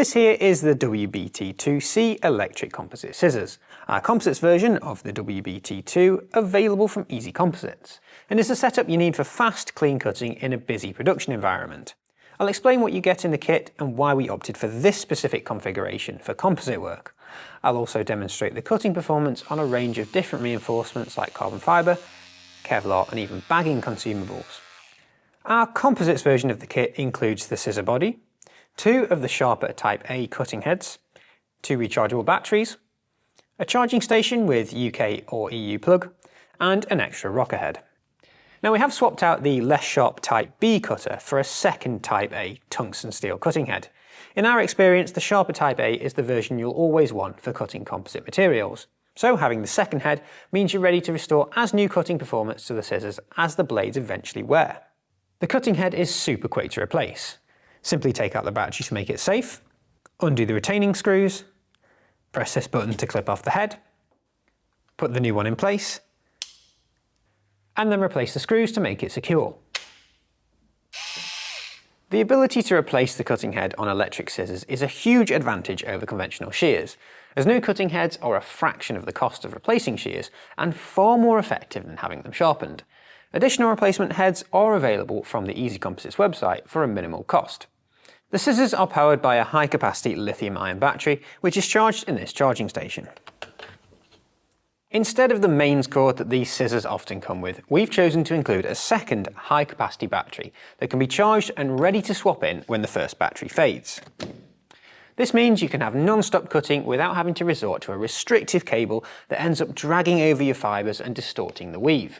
This here is the WBT2-C electric composite scissors, our composites version of the WBT2 available from Easy Composites, and is the setup you need for fast, clean cutting in a busy production environment. I'll explain what you get in the kit and why we opted for this specific configuration for composite work. I'll also demonstrate the cutting performance on a range of different reinforcements like carbon fibre, Kevlar and even bagging consumables. Our composites version of the kit includes the scissor body, 2 of the sharper Type A cutting heads, 2 rechargeable batteries, a charging station with UK or EU plug, and an extra rocker head. Now we have swapped out the less sharp Type B cutter for a second Type A tungsten steel cutting head. In our experience, the sharper Type A is the version you'll always want for cutting composite materials. So having the second head means you're ready to restore as new cutting performance to the scissors as the blades eventually wear. The cutting head is super quick to replace. Simply take out the battery to make it safe, undo the retaining screws, press this button to clip off the head, put the new one in place, and then replace the screws to make it secure. The ability to replace the cutting head on electric scissors is a huge advantage over conventional shears, as new cutting heads are a fraction of the cost of replacing shears and far more effective than having them sharpened. Additional replacement heads are available from the Easy Composites website for a minimal cost. The scissors are powered by a high-capacity lithium-ion battery, which is charged in this charging station. Instead of the mains cord that these scissors often come with, we've chosen to include a second high-capacity battery that can be charged and ready to swap in when the first battery fades. This means you can have non-stop cutting without having to resort to a restrictive cable that ends up dragging over your fibres and distorting the weave.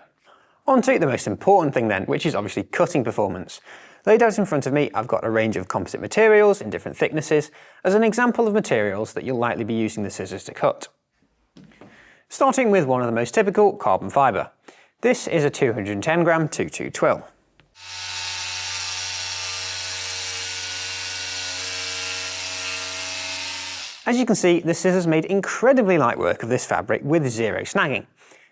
On to the most important thing then, which is obviously cutting performance. Laid out in front of me, I've got a range of composite materials in different thicknesses as an example of materials that you'll likely be using the scissors to cut. Starting with one of the most typical, carbon fibre. This is a 210 gram 2-2 twill. As you can see, the scissors made incredibly light work of this fabric with zero snagging.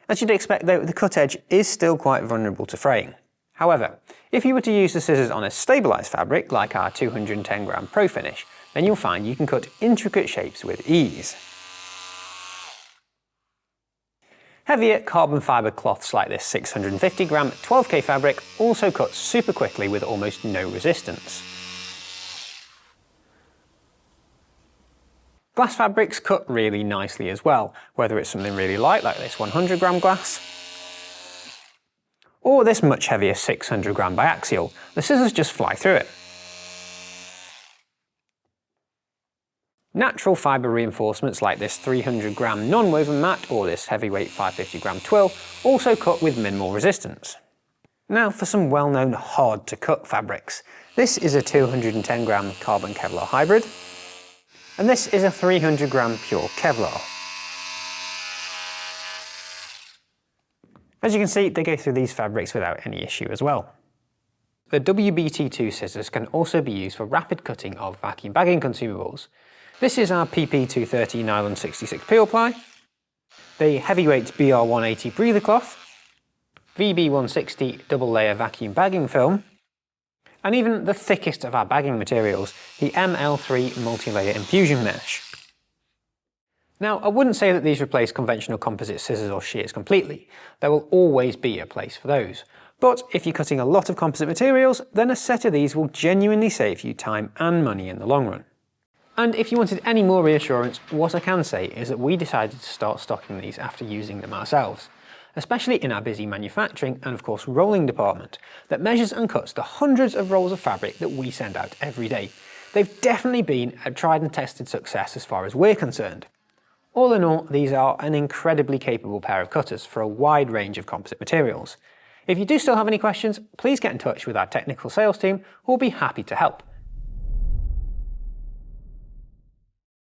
As you'd expect though, the cut edge is still quite vulnerable to fraying. However, if you were to use the scissors on a stabilised fabric like our 210 gram Pro Finish, then you'll find you can cut intricate shapes with ease. Heavier carbon fibre cloths like this 650 gram 12K fabric also cut super quickly with almost no resistance. Glass fabrics cut really nicely as well, whether it's something really light like this 100 gram glass, or this much heavier 600 gram biaxial. The scissors just fly through it. Natural fibre reinforcements like this 300 gram non-woven mat or this heavyweight 550 gram twill also cut with minimal resistance. Now for some well-known hard to cut fabrics. This is a 210 gram carbon Kevlar hybrid, and this is a 300 gram pure Kevlar. As you can see, they go through these fabrics without any issue as well. The WBT2 scissors can also be used for rapid cutting of vacuum bagging consumables. This is our PP230 nylon 66 peel ply, the heavyweight BR180 breather cloth, VB160 double layer vacuum bagging film, and even the thickest of our bagging materials, the ML3 multi-layer infusion mesh. Now, I wouldn't say that these replace conventional composite scissors or shears completely. There will always be a place for those. But if you're cutting a lot of composite materials, then a set of these will genuinely save you time and money in the long run. And if you wanted any more reassurance, what I can say is that we decided to start stocking these after using them ourselves, especially in our busy manufacturing and of course rolling department that measures and cuts the hundreds of rolls of fabric that we send out every day. They've definitely been a tried and tested success as far as we're concerned. All in all, these are an incredibly capable pair of cutters for a wide range of composite materials. If you do still have any questions, please get in touch with our technical sales team who will be happy to help.